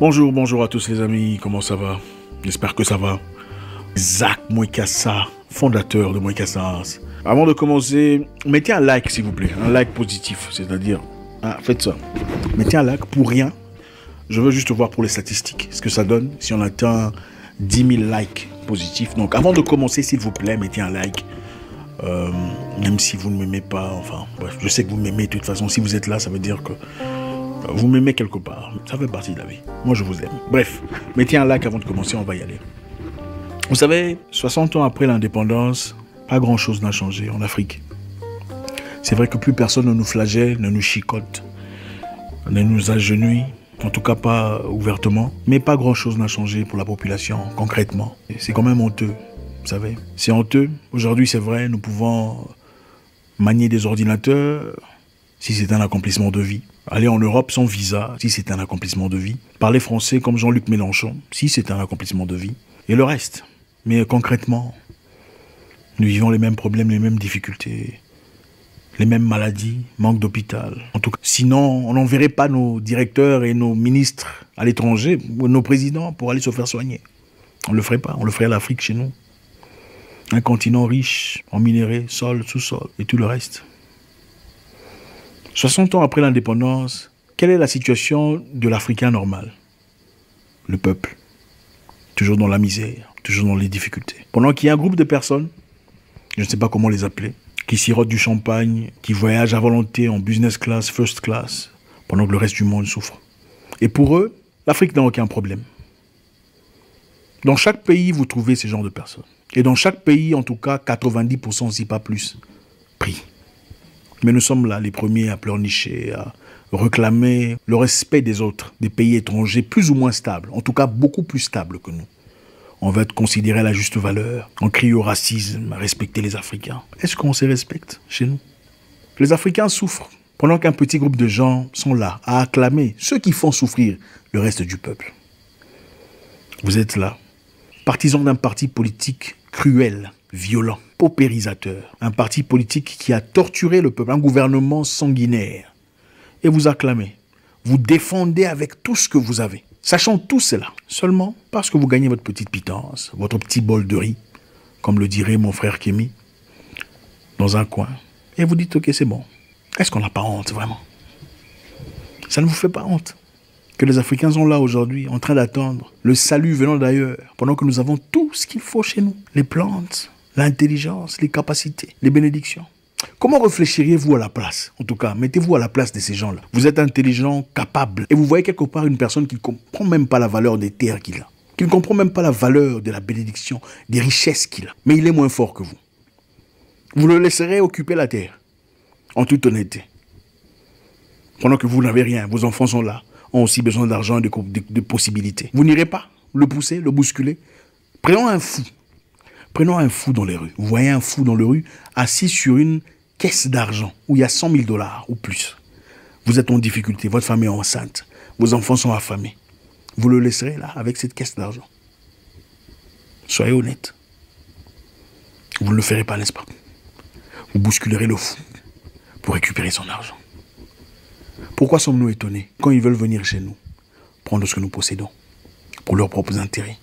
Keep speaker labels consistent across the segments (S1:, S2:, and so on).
S1: Bonjour à tous les amis, comment ça va? J'espère que ça va. Zach Mwekassa, fondateur de Mwekassa. Avant de commencer, mettez un like s'il vous plaît, un like positif, c'est-à-dire, faites ça. Mettez un like pour rien. Je veux juste voir pour les statistiques, ce que ça donne si on atteint 10 000 likes positifs. Donc avant de commencer, s'il vous plaît, mettez un like. Même si vous ne m'aimez pas, enfin, bref, je sais que vous m'aimez de toute façon. Si vous êtes là, ça veut dire que vous m'aimez quelque part. Ça fait partie de la vie. Moi, je vous aime. Bref, mettez un like avant de commencer, on va y aller. Vous savez, 60 ans après l'indépendance, pas grand-chose n'a changé en Afrique. C'est vrai que plus personne ne nous flagelle, ne nous chicote, ne nous agenouille, en tout cas pas ouvertement. Mais pas grand-chose n'a changé pour la population, concrètement. C'est quand même honteux, vous savez. C'est honteux. Aujourd'hui, c'est vrai, nous pouvons manier des ordinateurs si c'est un accomplissement de vie. Aller en Europe sans visa, si c'est un accomplissement de vie. Parler français comme Jean-Luc Mélenchon, si c'est un accomplissement de vie. Et le reste. Mais concrètement, nous vivons les mêmes problèmes, les mêmes difficultés, les mêmes maladies, manque d'hôpital. En tout cas, sinon, on n'enverrait pas nos directeurs et nos ministres à l'étranger, ou nos présidents, pour aller se faire soigner. On ne le ferait pas, on le ferait à l'Afrique chez nous. Un continent riche en minéraux, sol, sous-sol et tout le reste. 60 ans après l'indépendance, quelle est la situation de l'Africain normal? Le peuple, toujours dans la misère, toujours dans les difficultés. Pendant qu'il y a un groupe de personnes, je ne sais pas comment les appeler, qui sirotent du champagne, qui voyagent à volonté en business class, first class, pendant que le reste du monde souffre. Et pour eux, l'Afrique n'a aucun problème. Dans chaque pays, vous trouvez ce genre de personnes. Et dans chaque pays, en tout cas, 90%, si pas plus, pris. Mais nous sommes là, les premiers à pleurnicher, à réclamer le respect des autres, des pays étrangers plus ou moins stables, en tout cas beaucoup plus stables que nous. On veut être considéré à la juste valeur, on crie au racisme, à respecter les Africains. Est-ce qu'on se respecte chez nous? Les Africains souffrent, pendant qu'un petit groupe de gens sont là, à acclamer ceux qui font souffrir le reste du peuple. Vous êtes là, partisans d'un parti politique cruel, violent, paupérisateur, un parti politique qui a torturé le peuple, un gouvernement sanguinaire. Et vous acclamez, vous défendez avec tout ce que vous avez. Sachant tout cela, seulement parce que vous gagnez votre petite pitance, votre petit bol de riz, comme le dirait mon frère Kémy, dans un coin. Et vous dites, ok, c'est bon. Est-ce qu'on n'a pas honte, vraiment? Ça ne vous fait pas honte que les Africains sont là aujourd'hui, en train d'attendre le salut venant d'ailleurs, pendant que nous avons tout ce qu'il faut chez nous. Les plantes, l'intelligence, les capacités, les bénédictions. Comment réfléchiriez-vous à la place? En tout cas, mettez-vous à la place de ces gens-là. Vous êtes intelligent, capable, et vous voyez quelque part une personne qui ne comprend même pas la valeur des terres qu'il a, qui ne comprend même pas la valeur de la bénédiction, des richesses qu'il a. Mais il est moins fort que vous. Vous le laisserez occuper la terre, en toute honnêteté. Pendant que vous n'avez rien, vos enfants sont là, ont aussi besoin d'argent et de possibilités. Vous n'irez pas le pousser, le bousculer? Prenons un fou. Prenons un fou dans les rues. Vous voyez un fou dans les rues assis sur une caisse d'argent où il y a 100 000 $ ou plus. Vous êtes en difficulté, votre femme est enceinte, vos enfants sont affamés. Vous le laisserez là avec cette caisse d'argent? Soyez honnête. Vous ne le ferez pas, n'est-ce pas? Vous bousculerez le fou pour récupérer son argent. Pourquoi sommes-nous étonnés quand ils veulent venir chez nous, prendre ce que nous possédons, pour leurs propres intérêts?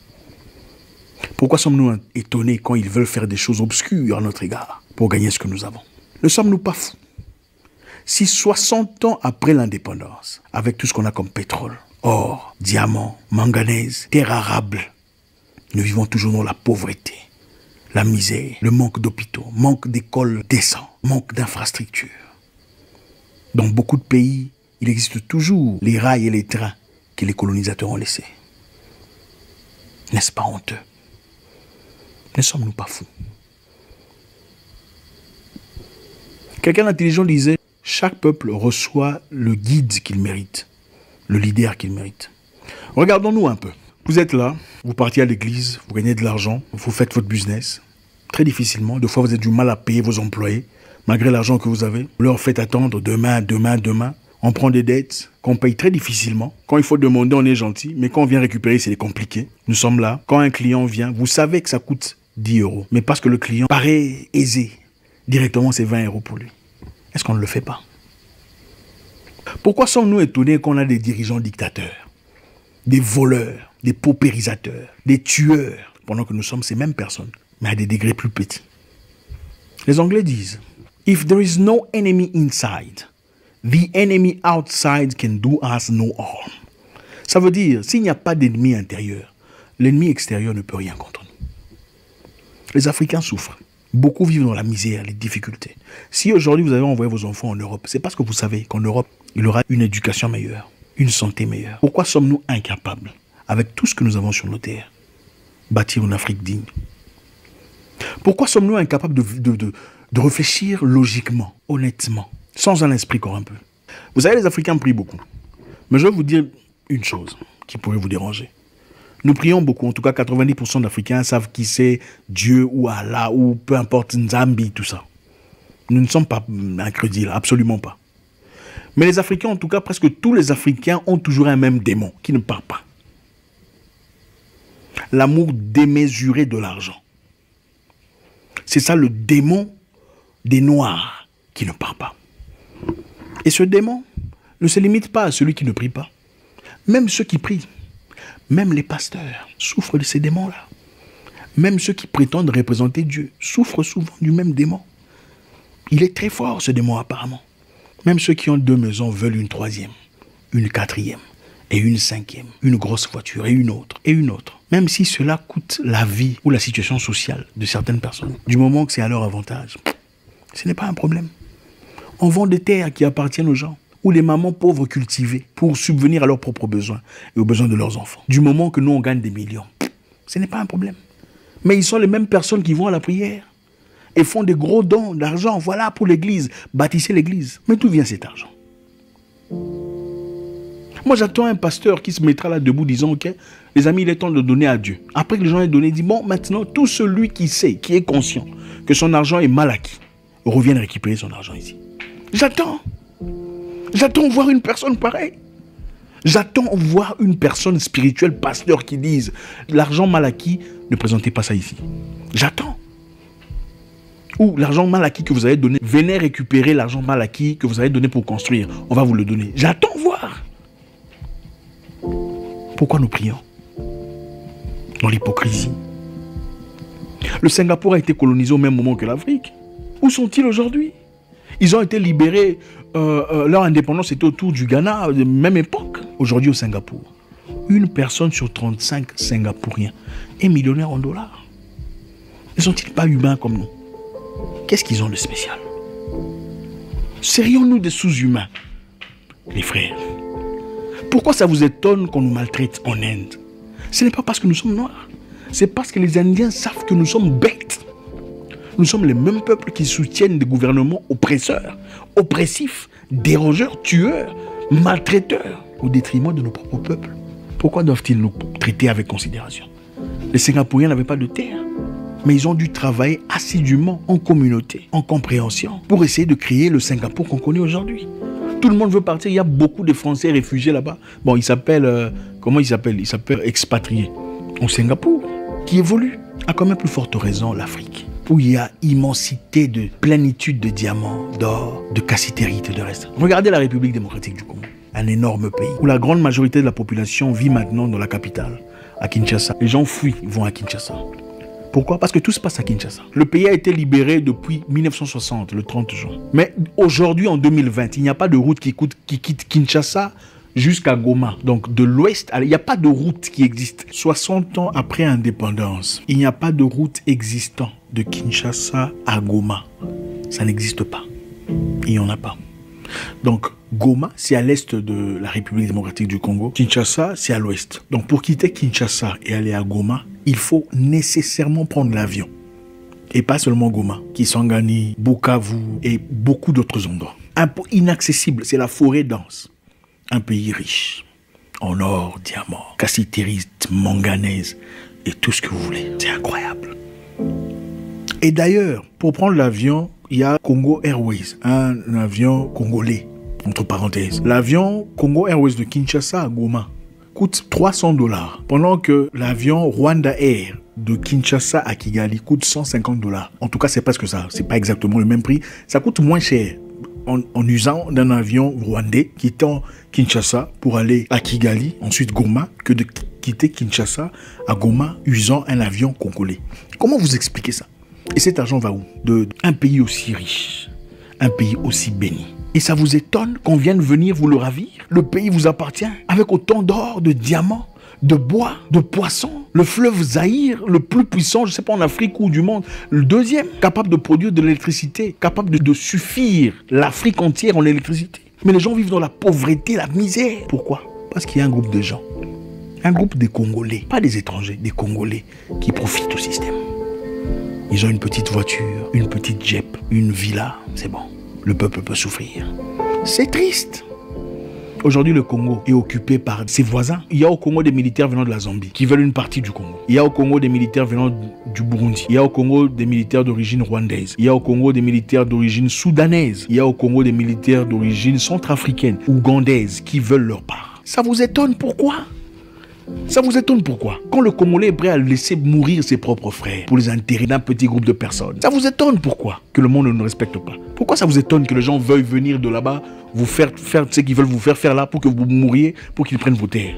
S1: Pourquoi sommes-nous étonnés quand ils veulent faire des choses obscures à notre égard, pour gagner ce que nous avons? Ne sommes-nous pas fous? Si 60 ans après l'indépendance, avec tout ce qu'on a comme pétrole, or, diamants, manganèse, terre arable, nous vivons toujours dans la pauvreté, la misère, le manque d'hôpitaux, manque d'écoles décentes, manque d'infrastructures. Dans beaucoup de pays, il existe toujours les rails et les trains que les colonisateurs ont laissés. N'est-ce pas honteux? Ne sommes-nous pas fous? Quelqu'un d'intelligent disait, chaque peuple reçoit le guide qu'il mérite, le leader qu'il mérite. Regardons-nous un peu. Vous êtes là, vous partez à l'église, vous gagnez de l'argent, vous faites votre business. Très difficilement, des fois vous avez du mal à payer vos employés, malgré l'argent que vous avez. Vous leur faites attendre demain. On prend des dettes qu'on paye très difficilement. Quand il faut demander, on est gentil, mais quand on vient récupérer, c'est compliqué. Nous sommes là. Quand un client vient, vous savez que ça coûte 10 €. Mais parce que le client paraît aisé, directement c'est 20 € pour lui. Est-ce qu'on ne le fait pas? Pourquoi sommes-nous étonnés qu'on a des dirigeants dictateurs? des voleurs, des paupérisateurs, des tueurs, pendant que nous sommes ces mêmes personnes, mais à des degrés plus petits. Les Anglais disent, « If there is no enemy inside, the enemy outside can do us no harm. » Ça veut dire, s'il n'y a pas d'ennemi intérieur, l'ennemi extérieur ne peut rien contre nous. Les Africains souffrent. Beaucoup vivent dans la misère, les difficultés. Si aujourd'hui vous avez envoyé vos enfants en Europe, c'est parce que vous savez qu'en Europe, il y aura une éducation meilleure, une santé meilleure. Pourquoi sommes-nous incapables, avec tout ce que nous avons sur nos terres, bâtir une Afrique digne? Pourquoi sommes-nous incapables de réfléchir logiquement, honnêtement, sans un esprit corrompu? Vous savez, les Africains prient beaucoup. Mais je vais vous dire une chose qui pourrait vous déranger. Nous prions beaucoup, en tout cas 90% d'Africains savent qui c'est Dieu ou Allah ou peu importe Nzambi, tout ça. Nous ne sommes pas incrédules, absolument pas. Mais les Africains, en tout cas presque tous les Africains ont toujours un même démon qui ne part pas. L'amour démesuré de l'argent. C'est ça le démon des Noirs qui ne part pas. Et ce démon ne se limite pas à celui qui ne prie pas. Même ceux qui prient, même les pasteurs souffrent de ces démons-là. Même ceux qui prétendent représenter Dieu souffrent souvent du même démon. Il est très fort ce démon apparemment. Même ceux qui ont 2 maisons veulent une 3e, une 4e et une 5e, une grosse voiture et une autre et une autre. Même si cela coûte la vie ou la situation sociale de certaines personnes. Du moment que c'est à leur avantage, ce n'est pas un problème. On vend des terres qui appartiennent aux gens, ou les mamans pauvres cultivées pour subvenir à leurs propres besoins et aux besoins de leurs enfants. Du moment que nous, on gagne des millions, ce n'est pas un problème. Mais ils sont les mêmes personnes qui vont à la prière et font des gros dons d'argent, voilà, pour l'église, bâtissez l'église. Mais d'où vient cet argent? Moi, j'attends un pasteur qui se mettra là debout disant, ok, les amis, il est temps de donner à Dieu. Après que les gens aient donné, il dit, bon, maintenant, tout celui qui sait, qui est conscient que son argent est mal acquis, revienne récupérer son argent ici. J'attends. J'attends voir une personne pareille. J'attends voir une personne spirituelle, pasteur, qui dise l'argent mal acquis, ne présentez pas ça ici. J'attends. Ou l'argent mal acquis que vous avez donné, venez récupérer l'argent mal acquis que vous avez donné pour construire. On va vous le donner. J'attends voir. Pourquoi nous prions? Dans l'hypocrisie. Le Singapour a été colonisé au même moment que l'Afrique. Où sont-ils aujourd'hui? Ils ont été libérés, leur indépendance était autour du Ghana, à la même époque. Aujourd'hui au Singapour, une personne sur 35 Singapouriens est millionnaire en dollars. Ne sont-ils pas humains comme nous? Qu'est-ce qu'ils ont de spécial? Serions-nous des sous-humains, les frères? Pourquoi ça vous étonne qu'on nous maltraite en Inde? Ce n'est pas parce que nous sommes noirs. C'est parce que les Indiens savent que nous sommes bêtes. Nous sommes les mêmes peuples qui soutiennent des gouvernements oppresseurs, oppressifs, dérogeurs, tueurs, maltraiteurs, au détriment de nos propres peuples. Pourquoi doivent-ils nous traiter avec considération? Les Singapouriens n'avaient pas de terre, mais ils ont dû travailler assidûment en communauté, en compréhension, pour essayer de créer le Singapour qu'on connaît aujourd'hui. Tout le monde veut partir, il y a beaucoup de Français réfugiés là-bas. Bon, ils s'appellent, comment ils s'appellent? Ils s'appellent expatriés. Au Singapour, qui évolue, à quand même plus forte raison l'Afrique, où il y a immensité de plénitude de diamants, d'or, de cassitérite et de reste. Regardez la République démocratique du Congo, un énorme pays, où la grande majorité de la population vit maintenant dans la capitale, à Kinshasa. Les gens fuient, ils vont à Kinshasa. Pourquoi? Parce que tout se passe à Kinshasa. Le pays a été libéré depuis 1960, le 30 juin. Mais aujourd'hui, en 2020, il n'y a pas de route qui quitte Kinshasa jusqu'à Goma. Donc de l'ouest, il n'y a pas de route qui existe. 60 ans après indépendance, il n'y a pas de route existant de Kinshasa à Goma. Ça n'existe pas. Il n'y en a pas. Donc Goma, c'est à l'est de la République démocratique du Congo. Kinshasa, c'est à l'ouest. Donc pour quitter Kinshasa et aller à Goma, il faut nécessairement prendre l'avion. Et pas seulement Goma, Kisangani, Bukavu et beaucoup d'autres endroits. Un peu inaccessible, c'est la forêt dense. Un pays riche en or, diamants, cassitérite, manganèse et tout ce que vous voulez. C'est incroyable. Et d'ailleurs, pour prendre l'avion, il y a Congo Airways, un avion congolais, entre parenthèses. L'avion Congo Airways de Kinshasa à Goma coûte $300, pendant que l'avion Rwanda Air de Kinshasa à Kigali coûte $150. En tout cas, c'est presque ça. C'est pas exactement le même prix. Ça coûte moins cher. en usant d'un avion rwandais qui était en Kinshasa pour aller à Kigali, ensuite Goma, que de quitter Kinshasa à Goma usant un avion congolais. Comment vous expliquez ça? Et cet argent va où? Un pays aussi riche, un pays aussi béni. Et ça vous étonne qu'on vienne venir vous le ravir? Le pays vous appartient avec autant d'or, de diamants, de bois, de poissons. Le fleuve Zaïre, le plus puissant, je ne sais pas en Afrique ou du monde, le deuxième, capable de produire de l'électricité, capable de suffire l'Afrique entière en électricité. Mais les gens vivent dans la pauvreté, la misère. Pourquoi? Parce qu'il y a un groupe de gens, un groupe des Congolais, pas des étrangers, des Congolais qui profitent au système. Ils ont une petite voiture, une petite Jeep, une villa, c'est bon. Le peuple peut souffrir. C'est triste. Aujourd'hui, le Congo est occupé par ses voisins. Il y a au Congo des militaires venant de la Zambie qui veulent une partie du Congo. Il y a au Congo des militaires venant du Burundi. Il y a au Congo des militaires d'origine rwandaise. Il y a au Congo des militaires d'origine soudanaise. Il y a au Congo des militaires d'origine centrafricaine, ougandaise, qui veulent leur part. Ça vous étonne pourquoi? Ça vous étonne pourquoi? Quand le Congolais est prêt à laisser mourir ses propres frères pour les intérêts d'un petit groupe de personnes, ça vous étonne pourquoi? Que le monde ne nous respecte pas. Pourquoi ça vous étonne que les gens veuillent venir de là-bas, vous faire ce qu'ils veulent vous faire là pour que vous mouriez, pour qu'ils prennent vos terres?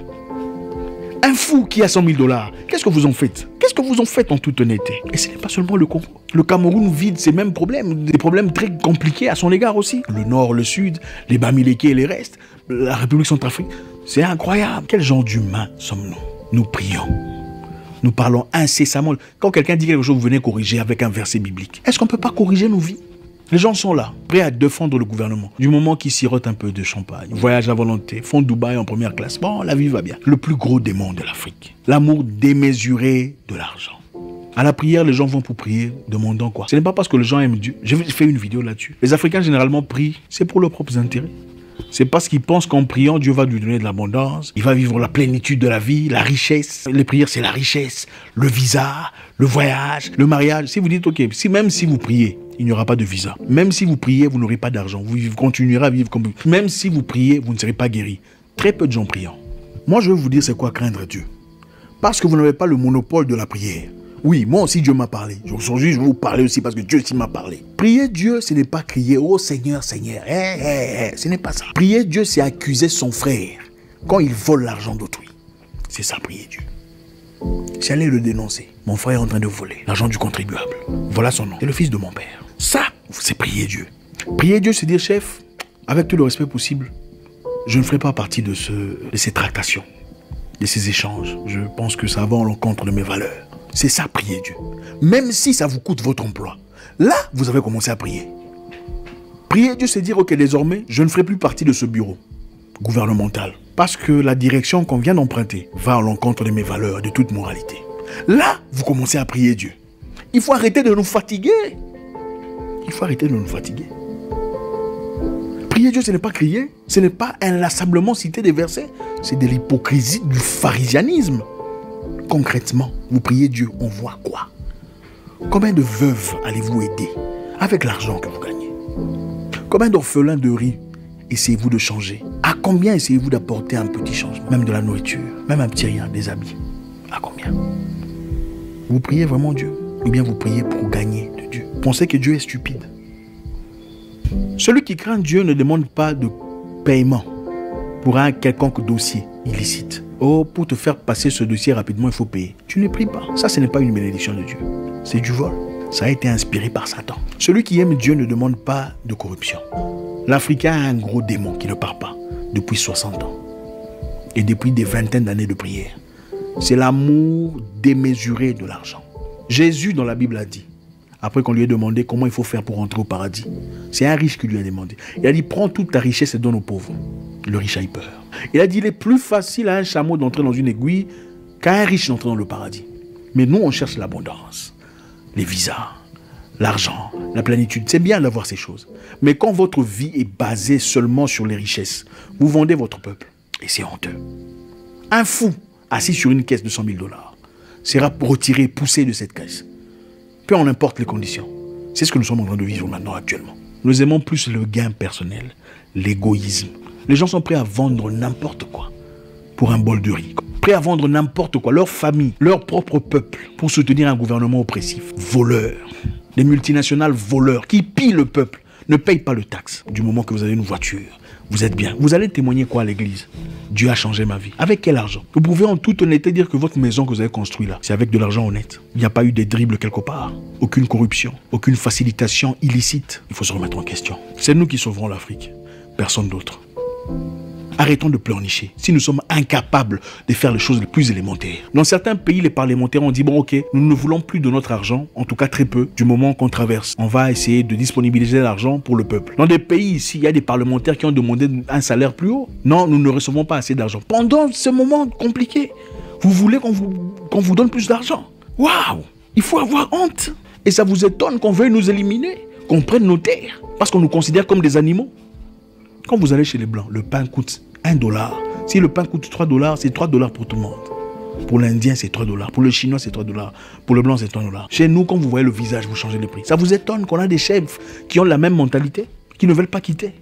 S1: Un fou qui a 100 000 $, qu'est-ce que vous en faites? Qu'est-ce que vous en faites en toute honnêteté? Et ce n'est pas seulement le Congo. Le Cameroun vit ces mêmes problèmes, des problèmes très compliqués à son égard aussi. Le nord, le sud, les Bamileke et les restes, la République centrafricaine. C'est incroyable. Quel genre d'humains sommes-nous? Nous prions. Nous parlons incessamment. Quand quelqu'un dit quelque chose, vous venez corriger avec un verset biblique. Est-ce qu'on ne peut pas corriger nos vies? Les gens sont là, prêts à défendre le gouvernement. Du moment qu'ils sirotent un peu de champagne, voyagent à volonté, font Dubaï en première classe. Bon, la vie va bien. Le plus gros démon de l'Afrique. L'amour démesuré de l'argent. À la prière, les gens vont pour prier, demandant quoi? Ce n'est pas parce que les gens aiment Dieu. J'ai fait une vidéo là-dessus. Les Africains généralement prient, c'est pour leurs propres intérêts. C'est parce qu'ils pensent qu'en priant, Dieu va lui donner de l'abondance. Il va vivre la plénitude de la vie, la richesse. Les prières, c'est la richesse, le visa, le voyage, le mariage. Si vous dites, ok, même si vous priez, il n'y aura pas de visa. Même si vous priez, vous n'aurez pas d'argent. Vous continuerez à vivre comme vous. Même si vous priez, vous ne serez pas guéri. Très peu de gens priant. Moi, je veux vous dire c'est quoi craindre Dieu. Parce que vous n'avez pas le monopole de la prière. Oui, moi aussi Dieu m'a parlé. Aujourd'hui, je vais vous parler aussi parce que Dieu aussi m'a parlé. Prier Dieu, ce n'est pas crier « Oh Seigneur, Seigneur ». Ce n'est pas ça. Prier Dieu, c'est accuser son frère quand il vole l'argent d'autrui. C'est ça, prier Dieu. C'est aller le dénoncer. Mon frère est en train de voler l'argent du contribuable. Voilà son nom. C'est le fils de mon père. Ça, c'est prier Dieu. Prier Dieu, c'est dire, chef, avec tout le respect possible, je ne ferai pas partie de ces tractations, de ces échanges. Je pense que ça va à l'encontre de mes valeurs. C'est ça, prier Dieu. Même si ça vous coûte votre emploi. Là, vous avez commencé à prier. Prier Dieu, c'est dire, ok, désormais, je ne ferai plus partie de ce bureau gouvernemental. Parce que la direction qu'on vient d'emprunter va à l'encontre de mes valeurs, de toute moralité. Là, vous commencez à prier Dieu. Il faut arrêter de nous fatiguer. Il faut arrêter de nous fatiguer. Prier Dieu, ce n'est pas crier. Ce n'est pas inlassablement citer des versets. C'est de l'hypocrisie, du pharisianisme. Concrètement, vous priez Dieu, on voit quoi? Combien de veuves allez-vous aider avec l'argent que vous gagnez? Combien d'orphelins de riz essayez-vous de changer? À combien essayez-vous d'apporter un petit changement? Même de la nourriture, même un petit rien, des habits. À combien? Vous priez vraiment Dieu? Ou bien vous priez pour gagner de Dieu? Pensez que Dieu est stupide. Celui qui craint Dieu ne demande pas de paiement pour un quelconque dossier illicite. Oh, pour te faire passer ce dossier rapidement, il faut payer. Tu ne pries pas. Ça, ce n'est pas une bénédiction de Dieu. C'est du vol. Ça a été inspiré par Satan. Celui qui aime Dieu ne demande pas de corruption. L'Africain a un gros démon qui ne part pas depuis 60 ans. Et depuis des vingtaines d'années de prière. C'est l'amour démesuré de l'argent. Jésus, dans la Bible, a dit, après qu'on lui ait demandé comment il faut faire pour entrer au paradis, c'est un riche qui lui a demandé. Il a dit, prends toute ta richesse et donne aux pauvres. Le riche a eu peur. Il a dit, il est plus facile à un chameau d'entrer dans une aiguille qu'à un riche d'entrer dans le paradis. Mais nous, on cherche l'abondance, les visas, l'argent, la plénitude. C'est bien d'avoir ces choses. Mais quand votre vie est basée seulement sur les richesses, vous vendez votre peuple. Et c'est honteux. Un fou assis sur une caisse de 100 000 $ sera retiré, poussé de cette caisse. Peu en importe les conditions. C'est ce que nous sommes en train de vivre maintenant actuellement. Nous aimons plus le gain personnel, l'égoïsme. Les gens sont prêts à vendre n'importe quoi pour un bol de riz. Prêts à vendre n'importe quoi, leur famille, leur propre peuple, pour soutenir un gouvernement oppressif. Voleurs. Des multinationales voleurs qui pillent le peuple. Ne paye pas le taxe du moment que vous avez une voiture. Vous êtes bien. Vous allez témoigner quoi à l'église? Dieu a changé ma vie. Avec quel argent? Vous pouvez en toute honnêteté dire que votre maison que vous avez construite là, c'est avec de l'argent honnête. Il n'y a pas eu des dribbles quelque part. Aucune corruption, aucune facilitation illicite. Il faut se remettre en question. C'est nous qui sauverons l'Afrique. Personne d'autre. Arrêtons de pleurnicher. Si nous sommes incapables de faire les choses les plus élémentaires. Dans certains pays, les parlementaires ont dit, bon ok, nous ne voulons plus de notre argent, en tout cas très peu, du moment qu'on traverse. On va essayer de disponibiliser l'argent pour le peuple. Dans des pays ici, il y a des parlementaires qui ont demandé un salaire plus haut. Non, nous ne recevons pas assez d'argent. Pendant ce moment compliqué, vous voulez qu'on vous donne plus d'argent. Waouh! Il faut avoir honte. Et ça vous étonne qu'on veuille nous éliminer, qu'on prenne nos terres, parce qu'on nous considère comme des animaux. Quand vous allez chez les Blancs, le pain coûte $1. Si le pain coûte $3, c'est $3 pour tout le monde. Pour l'Indien, c'est $3. Pour le Chinois, c'est $3. Pour le Blanc, c'est $3. Chez nous, quand vous voyez le visage, vous changez le prix. Ça vous étonne qu'on a des chefs qui ont la même mentalité, qui ne veulent pas quitter.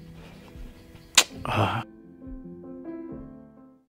S1: Ah.